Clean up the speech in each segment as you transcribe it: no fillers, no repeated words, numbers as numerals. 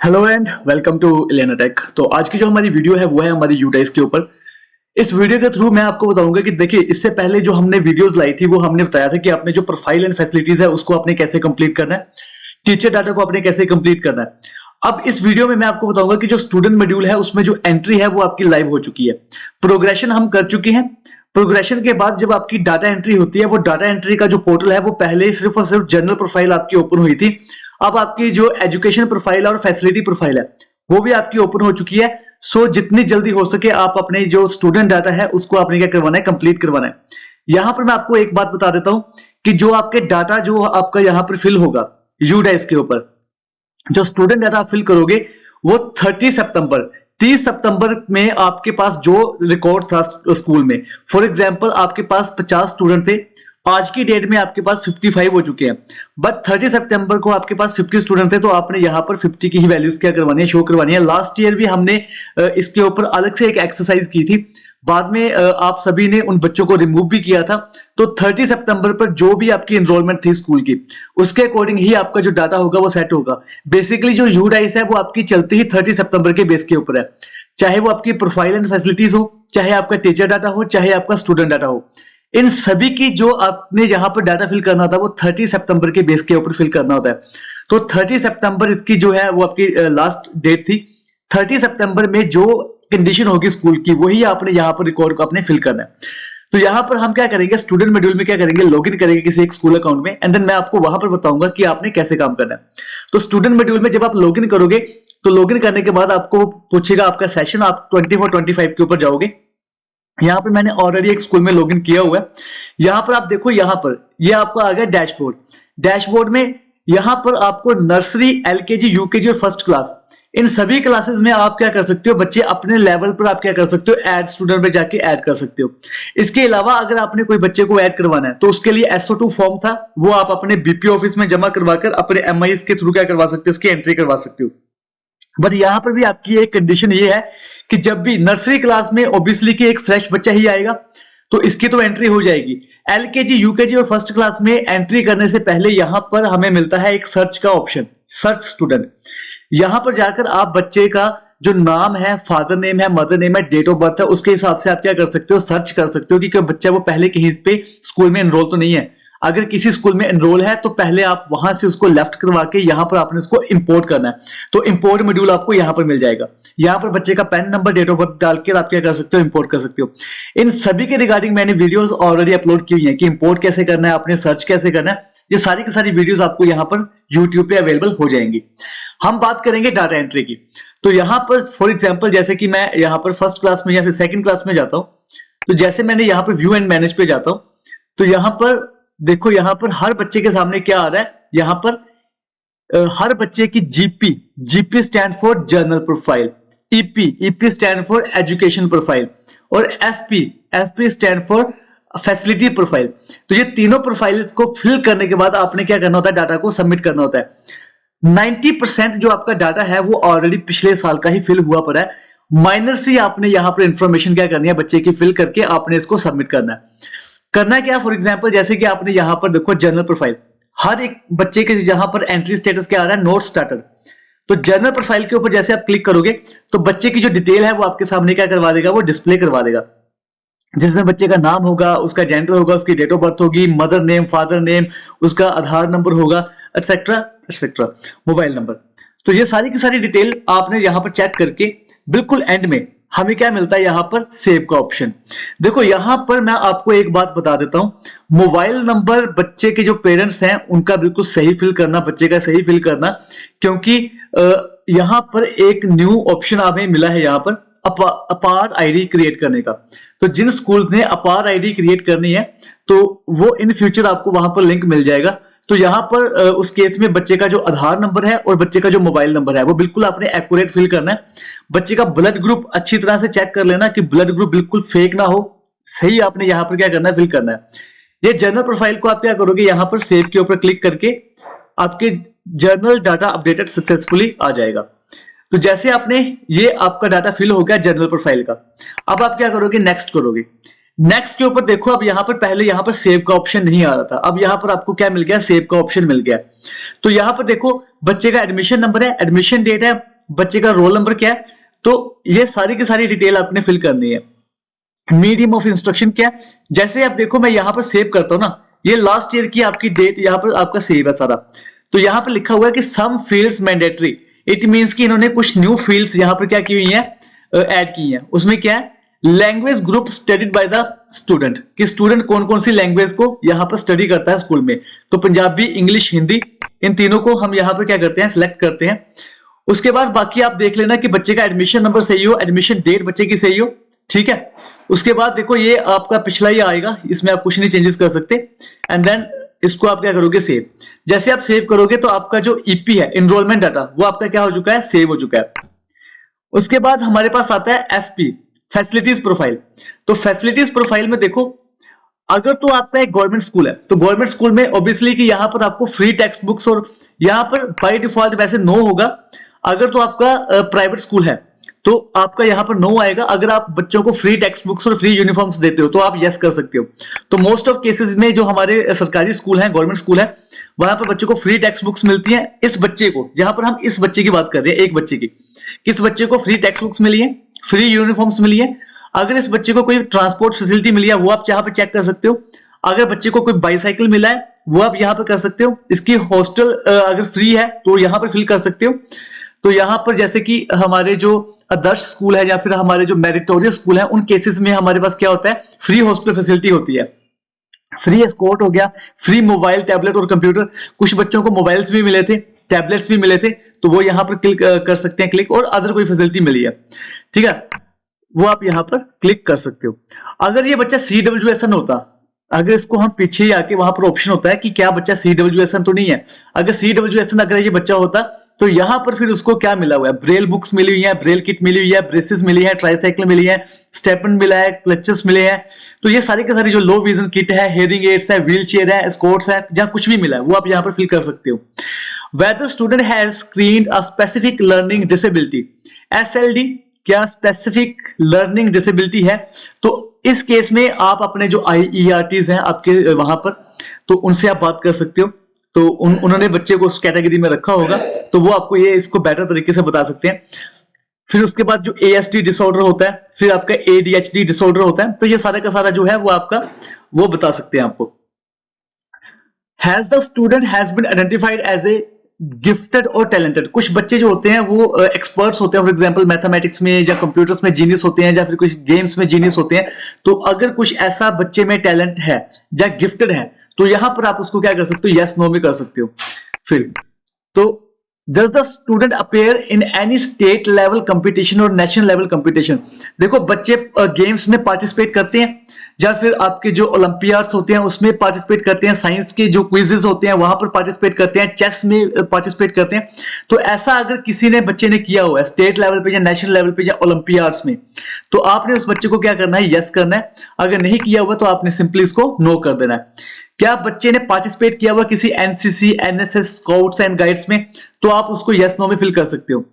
Hello and welcome to Elena Tech. तो आज की जो हमारी वीडियो है वो है हमारी यूडाइस के ऊपर। इस वीडियो के थ्रू मैं आपको बताऊंगा कि देखिए, इससे पहले जो हमने वीडियोस लाई थी वो हमने बताया था कि आपने जो प्रोफाइल एंड फैसिलिटीज है उसको आपने कैसे कंप्लीट करना है, टीचर डाटा को आपने कैसे कंप्लीट करना है। अब इस वीडियो में मैं आपको बताऊंगा कि जो स्टूडेंट मॉड्यूल है उसमें जो एंट्री है वो आपकी लाइव हो चुकी है, प्रोग्रेशन हम कर चुके हैं। प्रोग्रेशन के बाद जब आपकी डाटा एंट्री होती है, वो डाटा एंट्री का जो पोर्टल है वो पहले सिर्फ और सिर्फ जनरल प्रोफाइल आपकी ओपन हुई थी। अब आपकी जो एजुकेशन प्रोफाइल और फैसिलिटी प्रोफाइल है वो भी आपकी ओपन हो चुकी है। सो जितनी जल्दी हो सके आप अपने जो स्टूडेंट डाटा है उसको आपने क्या करवाना है, कंप्लीट करवाना है। यहां पर मैं आपको एक बात बता देता हूं कि जो आपके डाटा जो आपका यहां पर फिल होगा यूडाइस के ऊपर, जो स्टूडेंट डाटा फिल करोगे वो 30 सितंबर 30 सितंबर में आपके पास जो रिकॉर्ड था स्कूल में, फॉर एग्जांपल आपके पास 50 स्टूडेंट थे, आज की डेट में आपके पास 55 हो चुके हैं। बट 30 सितंबर को आपके पास 50 स्टूडेंट थे, तो आपने यहां पर 50 की ही वैल्यूज क्या करवानी है, शो करवानी है। लास्ट ईयर भी हमने इसके ऊपर अलग से एक एक्सरसाइज की थी, बाद में आप सभी ने उन बच्चों को रिमूव भी किया था। तो 30 सितंबर पर जो भी आपकी एनरोलमेंट थी स्कूल की, उसके अकॉर्डिंग ही आपका जो डाटा होगा वो सेट होगा। बेसिकली जो यूडाइस है वो आपकी चलती ही 30 सितंबर के बेस के ऊपर है, चाहे वो आपकी प्रोफाइल एंड फैसिलिटीज हो, चाहे आपका टीचर डाटा हो, चाहे आपका स्टूडेंट डाटा हो। इन सभी की जो आपने यहां पर डाटा फिल करना होता है वो 30 सितंबर के बेस के ऊपर फिल करना होता है। तो 30 सितंबर इसकी जो है वो आपकी लास्ट डेट थी। 30 सितंबर में जो कंडीशन होगी स्कूल की वही आपने यहां पर रिकॉर्ड को आपने फिल करना है। तो यहां पर हम क्या करेंगे, स्टूडेंट मॉड्यूल में क्या करेंगे, लॉगिन करेंगे किसी एक स्कूल अकाउंट में, एंड देन मैं आपको वहां पर बताऊंगा कि आपने कैसे काम करना है। तो स्टूडेंट मॉड्यूल में जब आप लॉगिन करोगे तो लॉगिन करने के बाद आपको पूछेगा आपका सेशन, आप 24-25 के ऊपर जाओगे। यहां पर मैंने ऑलरेडी एक स्कूल में लॉगिन किया हुआ है। यहां पर आप देखो, यहां पर ये आपका आ गया डैशबोर्ड। डैशबोर्ड में यहां पर आपको नर्सरी, एलकेजी, यूकेजी और फर्स्ट क्लास, इन सभी क्लासेस में आप क्या कर सकते हो, बच्चे अपने लेवल पर आप क्या कर सकते हो, ऐड स्टूडेंट में जाके ऐड कर सकते हो। इसके अलावा अगर आपने कोई बच्चे को ऐड करवाना है तो उसके लिए SO2 फॉर्म था, वो आप अपने बीपीओ ऑफिस में जमा करवाकर अपने MIS के थ्रू क्या करवा सकते हो, उसकी एंट्री करवा सकते हो। बट यहां पर भी आपकी एक कंडीशन ये है कि जब भी नर्सरी क्लास में ऑब्वियसली कि एक फ्रेश बच्चा ही आएगा तो इसकी तो एंट्री हो जाएगी। एलकेजी, यूकेजी और फर्स्ट क्लास में एंट्री करने से पहले यहां पर हमें मिलता है एक सर्च का ऑप्शन, सर्च स्टूडेंट। यहां पर जाकर आप बच्चे का जो नाम है, फादर नेम है, मदर नेम है, डेट ऑफ बर्थ है, उसके हिसाब से आप क्या कर सकते हो, सर्च कर सकते हो कि कोई बच्चा वो पहले कहीं पे स्कूल में एनरोल तो नहीं है। अगर किसी स्कूल में एनरोल है तो पहले आप वहां से उसको लेफ्ट करवा के यहां पर आपने उसको इंपोर्ट करना है। तो इंपोर्ट मॉड्यूल आपको यहां पर मिल जाएगा। यहां पर बच्चे का PAN number, date of birth डालकर आप क्या कर सकते हो, इंपोर्ट कर सकते हो। इन सभी के रिगार्डिंग मैंने वीडियोस ऑलरेडी अपलोड की हुई है कि इंपोर्ट कैसे करना है, आपने सर्च कैसे करना है। ये सारी की सारी वीडियोस आपको यहां पर यूट्यूब पे अवेलेबल हो जाएंगी। हम बात करेंगे डाटा एंट्री की। तो यहां पर फॉर एग्जांपल जैसे कि मैं यहां पर फर्स्ट क्लास में या फिर सेकंड क्लास में जाता हूं, तो जैसे मैंने यहां पर व्यू एंड मैनेज पे जाता हूं, तो यहां पर देखो, यहां पर हर बच्चे के सामने क्या आ रहा है, यहां पर हर बच्चे की GP stand for general profile, EP stand for education profile, और FP stand for facility profile. तो ये तीनों प्रोफाइल्स को फिल करने के बाद आपने क्या करना होता है, डाटा को सबमिट करना होता है। 90% जो आपका डाटा है वो ऑलरेडी पिछले साल का ही फिल हुआ पड़ा है। माइनर सी आपने यहां पर इंफॉर्मेशन क्या करनी है, बच्चे की फिल करके आपने इसको सबमिट करना है। करना क्या, फॉर एग्जांपल जैसे कि आपने यहां पर देखो जनरल प्रोफाइल, हर एक बच्चे के जहां पर एंट्री स्टेटस क्या आ रहा है, नोट स्टार्टर। तो जनरल प्रोफाइल के ऊपर जैसे आप क्लिक करोगे तो बच्चे की जो डिटेल है वो आपके सामने क्या करवा देगा, वो डिस्प्ले करवा देगा, जिसमें बच्चे का नाम होगा, उसका जेंडर होगा, उसकी डेट ऑफ बर्थ होगी, मदर नेम, फादर नेम, उसका आधार नंबर होगा, एक्सेट्रा एक्सेट्रा, मोबाइल नंबर। तो ये सारी की सारी डिटेल आपने यहां पर चेक करके बिल्कुल एंड में हमें क्या मिलता है, यहां पर सेव का ऑप्शन। देखो यहां पर मैं आपको एक बात बता देता हूं, मोबाइल नंबर बच्चे के जो पेरेंट्स हैं उनका बिल्कुल सही फिल करना, बच्चे का सही फिल करना, क्योंकि यहां पर एक न्यू ऑप्शन हमें मिला है यहां पर अपार आईडी क्रिएट करने का। तो जिन स्कूल्स ने अपार आईडी क्रिएट करनी है तो वो इन फ्यूचर आपको वहां पर लिंक मिल जाएगा। तो यहां पर उस केस में बच्चे का जो आधार नंबर है और बच्चे का जो मोबाइल नंबर है वो बिल्कुल आपने एक्यूरेट फिल करना है। बच्चे का ब्लड ग्रुप अच्छी तरह से चेक कर लेना कि ब्लड ग्रुप बिल्कुल फेक ना हो, सही आपने यहां पर क्या करना है, फिल करना है। ये जर्नल प्रोफाइल को आप क्या करोगे, यहां पर सेव के ऊपर क्लिक करके आपके जर्नल डाटा अपडेटेड सक्सेसफुली आ जाएगा। तो जैसे आपने ये आपका डाटा फिल हो गया जनरल प्रोफाइल का, अब आप क्या करोगे, नेक्स्ट करोगे। नेक्स्ट के ऊपर देखो, अब यहां पर पहले यहां पर सेव का ऑप्शन नहीं आ रहा था, अब यहां पर आपको क्या मिल गया, सेव का ऑप्शन मिल गया। तो यहां पर देखो बच्चे का एडमिशन नंबर है, एडमिशन डेट है, बच्चे का रोल नंबर क्या है, तो ये सारी की सारी डिटेल आपने फिल करनी है। मीडियम ऑफ इंस्ट्रक्शन क्या है, जैसे आप देखो मैं यहाँ पर सेव करता हूँ ना, ये लास्ट ईयर की आपकी डेट यहाँ पर आपका सेव है सारा। तो यहाँ पर लिखा हुआ है कि सम फील्ड्स मैंडेटरी, इट मींस कि इन्होंने कुछ न्यू फील्ड्स यहाँ पर क्या की हुई है, ऐड की है। उसमें क्या है, language group studied by the student, कि स्टूडेंट कौन कौन सी लैंग्वेज को यहाँ पर स्टडी करता है स्कूल में। तो पंजाबी, इंग्लिश, हिंदी, इन तीनों को हम यहाँ पर क्या करते हैं, सिलेक्ट करते हैं। उसके बाद बाकी आप देख लेना कि बच्चे का एडमिशन नंबर सही हो, एडमिशन डेट बच्चे की सही हो, ठीक है। उसके बाद देखो ये आपका पिछला ही आएगा, इसमें आप कुछ नहीं चेंजेस कर सकते। एंड देन इसको आप क्या करोगे, सेव। जैसे आप सेव करोगे तो आपका जो ईपी है, इनरोलमेंट डाटा, वो आपका क्या हो चुका है, सेव हो चुका है। उसके बाद हमारे पास आता है एफपी, फैसिलिटीज प्रोफाइल। तो फैसिलिटीज प्रोफाइल में देखो, अगर तो आपका एक गवर्नमेंट स्कूल है तो गवर्नमेंट स्कूल में ऑब्वियसली कि यहां पर आपको फ्री टेक्स्ट बुक्स, और यहां पर बाय डिफॉल्ट वैसे नो होगा। अगर तो आपका प्राइवेट स्कूल है तो आपका यहां पर नो आएगा। अगर आप बच्चों को फ्री टेक्स्ट बुक्स और फ्री यूनिफॉर्म्स देते हो तो आप यस कर सकते हो। तो मोस्ट ऑफ केसेस में जो हमारे सरकारी स्कूल है, गवर्नमेंट स्कूल है, वहां पर बच्चों को फ्री टेक्स्ट बुक्स मिलती हैं। इस बच्चे को, जहां पर हम इस बच्चे की बात कर रहे हैं, एक बच्चे की, किस बच्चे को फ्री टेक्स्ट बुक्स मिली है, फ्री यूनिफॉर्म्स मिली है। अगर इस बच्चे को कोई ट्रांसपोर्ट फैसिलिटी मिली है वो आप यहाँ पे चेक कर सकते हो। अगर बच्चे को कोई बाईसाइकिल मिला है वो आप यहाँ पे कर सकते हो। इसकी हॉस्टल अगर फ्री है तो यहाँ पर फिल कर सकते हो। तो यहाँ पर जैसे कि हमारे जो आदर्श स्कूल है या फिर हमारे जो मेरिटोरियस स्कूल है, उन केसेस में हमारे पास क्या होता है, फ्री हॉस्टल फैसिलिटी होती है। फ्री एस्कॉर्ट हो गया, फ्री मोबाइल, टैबलेट और कंप्यूटर। कुछ बच्चों को मोबाइल्स भी मिले थे, टैबलेट्स भी मिले थे, तो वो यहाँ पर क्लिक कर सकते हैं, क्लिक, और अदर कोई फैसिलिटी मिली है, ठीक है, वो आप यहाँ पर क्लिक कर सकते हो। अगर ये बच्चा CWSN होता, अगर इसको हम पीछे ही आके वहां पर ऑप्शन होता है कि क्या बच्चा CWSN तो नहीं है, अगर CWSN अगर ये बच्चा होता तो यहाँ पर फिर उसको क्या मिला हुआ है, ब्रेल बुक्स मिली हुई है, ब्रेल किट मिली हुई है, ब्रेसेस मिली है, ट्राईसाइकिल मिली है, स्टेपन मिला है, क्लचेस मिले हैं। तो ये सारी के सारी जो लो विजन किट है, हेयरिंग एड्स है, व्हील चेयर है, स्कोर्ट्स है, जहां कुछ भी मिला है वो आप यहाँ पर फिल कर सकते हो। Whether student has screened a specific learning disability, SLD, क्या स्पेसिफिक लर्निंग डिसेबिलिटी है, तो इस केस में आप अपने जो IERTs हैं आपके वहां पर, तो उनसे आप बात कर सकते हो। तो उन्होंने बच्चे को उस कैटेगरी में रखा होगा, तो वो आपको ये इसको बेटर तरीके से बता सकते हैं। फिर उसके बाद जो ASD डिसऑर्डर होता है, फिर आपका ADHD डिसऑर्डर होता है, तो ये सारा का सारा जो है वो आपका वो बता सकते हैं आपको। Has the student has been identified as a gifted और टैलेंटेड, कुछ बच्चे जो होते हैं वो एक्सपर्ट्स होते हैं, फॉर एग्जांपल मैथमेटिक्स में या कंप्यूटर्स में जीनियस होते हैं, या फिर कुछ गेम्स में जीनियस होते हैं। तो अगर कुछ ऐसा बच्चे में टैलेंट है या गिफ्टेड है तो यहां पर आप उसको क्या कर सकते हो, यस नो में कर सकते हो। फिर तो does the student appear in any state level competition और नेशनल लेवल कंपटीशन, देखो बच्चे गेम्स में पार्टिसिपेट करते हैं या फिर आपके जो ओलंपियाड्स होते हैं उसमें पार्टिसिपेट करते हैं, साइंस के जो क्विजेस होते हैं वहां पर पार्टिसिपेट करते हैं, चेस में पार्टिसिपेट करते हैं। तो ऐसा अगर किसी ने बच्चे ने किया हुआ है स्टेट लेवल पे या नेशनल लेवल पे या ओलंपियाड्स में, तो आपने उस बच्चे को क्या करना है, यस करना है। अगर नहीं किया हुआ तो आपने सिंपली इसको नो कर देना है। क्या बच्चे ने पार्टिसिपेट किया हुआ किसी NCC, NSS, scouts and guides में, तो आप उसको यस नो में फिल कर सकते हो।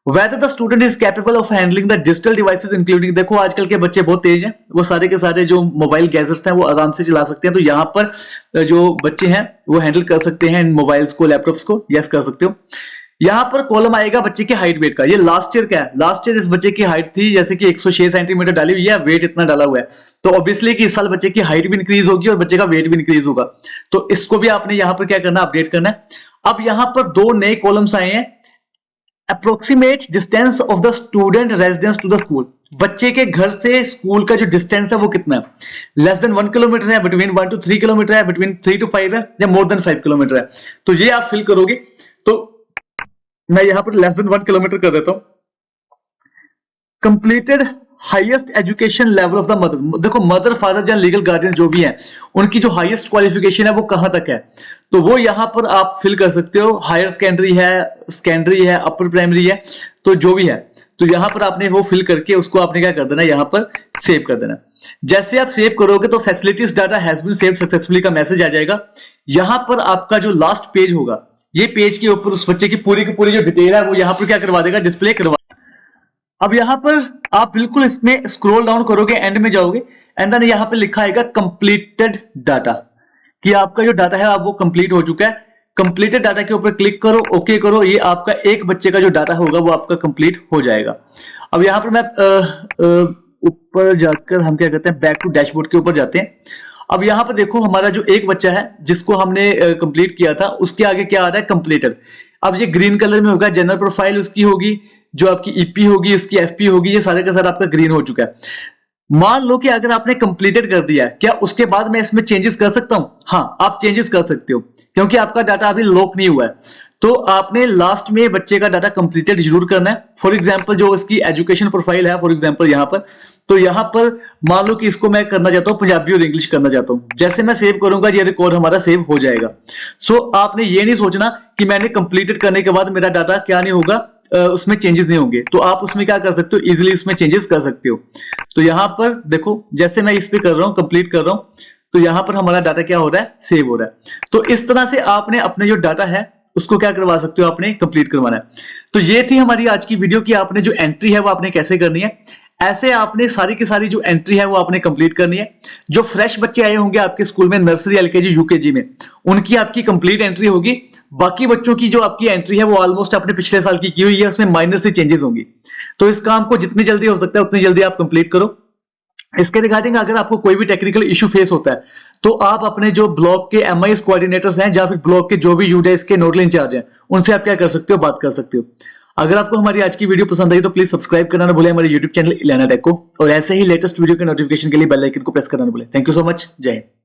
Whether the student is capable of handling the digital devices including, देखो आजकल के बच्चे बहुत तेज हैं, वो सारे के सारे जो मोबाइल गैजेट्स हैं वो आराम से चला सकते हैं। तो यहाँ पर जो बच्चे हैं वो हैंडल कर सकते हैं इन मोबाइल्स को, लैपटॉप्स को, यस कर सकते हो। यहाँ पर कॉलम आएगा बच्चे के हाइट वेट का। ये लास्ट ईयर क्या है, लास्ट ईयर इस बच्चे की हाइट थी जैसे कि 106 सेंटीमीटर डाली हुई है, वेट इतना डाला हुआ है, तो ऑब्वियसली कि इस साल बच्चे की हाइट भी इंक्रीज होगी और बच्चे का वेट भी इंक्रीज होगा। तो इसको भी आपने यहाँ पर क्या करना, अपडेट करना है। अब यहाँ पर दो नए कॉलम्स आए हैं, approximate distance of the student residence to the school, बच्चे के घर से स्कूल का जो डिस्टेंस है वो कितना है, लेस देन 1 किलोमीटर है, बिटवीन 1 to 3 किलोमीटर है, बिटवीन 3 to 5 है, या मोर देन 5 किलोमीटर है। तो ये आप फिल करोगे। तो मैं यहां पर लेस देन 1 किलोमीटर कर देता हूं। Completed highest education level of the mother, देखो मदर फादर या लीगल गार्डियन जो भी हैं उनकी जो हाईएस्ट क्वालिफिकेशन है वो कहां तक है, तो वो यहां पर आप फिल कर सकते हो। हायर सेकेंडरी है, अपर प्राइमरी है, तो जो भी है, तो यहां पर आपने वो फिल करके उसको आपने क्या कर देना, यहां पर सेव कर देना। जैसे आप सेव करोगे तो facilities data has been saved successfully का मैसेज आ जाएगा। यहां पर आपका जो लास्ट पेज होगा, ये पेज के ऊपर उस बच्चे की पूरी जो डिटेल है वो यहां पर क्या करवा देगा, डिस्प्ले करवा। अब यहां पर आप बिल्कुल इसमें स्क्रॉल डाउन करोगे, एंड में जाओगे, एंड देन यहां पे लिखा आएगा कंप्लीटेड डाटा, कि आपका जो डाटा है आप वो कंप्लीट हो चुका है। कंप्लीटेड डाटा के ऊपर क्लिक करो, ओके करो, ये आपका एक बच्चे का जो डाटा होगा वो आपका कंप्लीट हो जाएगा। अब यहाँ पर मैं ऊपर जाकर हम क्या करते हैं, बैक टू डैशबोर्ड के ऊपर जाते हैं। अब यहाँ पर देखो हमारा जो एक बच्चा है जिसको हमने कंप्लीट किया था, उसके आगे क्या आ रहा है, कंप्लीटेड। अब ये ग्रीन कलर में होगा, जनरल प्रोफाइल उसकी होगी, जो आपकी ईपी होगी, उसकी एफपी होगी, ये सारे का सारा आपका ग्रीन हो चुका है। मान लो कि अगर आपने कंप्लीटेड कर दिया, क्या उसके बाद मैं इसमें चेंजेस कर सकता हूं? हाँ, आप चेंजेस कर सकते हो, क्योंकि आपका डाटा अभी लॉक नहीं हुआ है। तो आपने लास्ट में बच्चे का डाटा कंप्लीटेड जरूर करना है। फॉर एग्जांपल जो इसकी एजुकेशन प्रोफाइल है, फॉर एग्जांपल यहाँ पर, तो यहाँ पर मान लो कि इसको मैं करना चाहता हूँ पंजाबी और इंग्लिश करना चाहता हूँ। जैसे मैं सेव करूंगा ये रिकॉर्ड हमारा सेव हो जाएगा। सो आपने ये नहीं सोचना कि मैंने कंप्लीटेड करने के बाद मेरा डाटा क्या नहीं होगा, उसमें चेंजेस नहीं होंगे। तो आप उसमें क्या कर सकते हो, इजिली इसमें चेंजेस कर सकते हो। तो यहाँ पर देखो, जैसे मैं इस पे कर रहा हूँ, कंप्लीट कर रहा हूँ, तो यहाँ पर हमारा डाटा क्या हो रहा है, सेव हो रहा है। तो इस तरह से आपने अपने जो डाटा है उसको क्या करवा सकते हो, आपने कंप्लीट करवाना है। तो ये थी हमारी आज की वीडियो की आपने जो एंट्री है वो आपने कैसे करनी है। ऐसे आपने सारी की सारी जो एंट्री है वो आपने कंप्लीट करनी है। जो फ्रेश बच्चे आए होंगे आपके स्कूल में, नर्सरी, एलकेजी, यूकेजी में, उनकी आपकी कंप्लीट एंट्री होगी। बाकी बच्चों की जो आपकी एंट्री है वो ऑलमोस्ट आपने पिछले साल की हुई है, उसमें माइनर से चेंजेस होंगी। तो इस काम को जितनी जल्दी हो सकता है उतनी जल्दी आप कंप्लीट करो। इसके रिगार्डिंग अगर आपको कोई भी टेक्निकल इशू फेस होता है तो आप अपने जो ब्लॉक के एमआईएस कोऑर्डिनेटर्स हैं या फिर ब्लॉक के जो भी यूडेस के नोडल इंचार्ज हैं, उनसे आप क्या कर सकते हो, बात कर सकते हो। अगर आपको हमारी आज की वीडियो पसंद आई तो प्लीज सब्सक्राइब करना ना भूलें हमारे यूट्यूब चैनल इलियाना टेक को, और ऐसे ही लेटेस्ट वीडियो के नोटिफिकेशन के लिए बेल आइकन को प्रेस करना ना भूलें। थैंक यू सो मच, जय हिंद।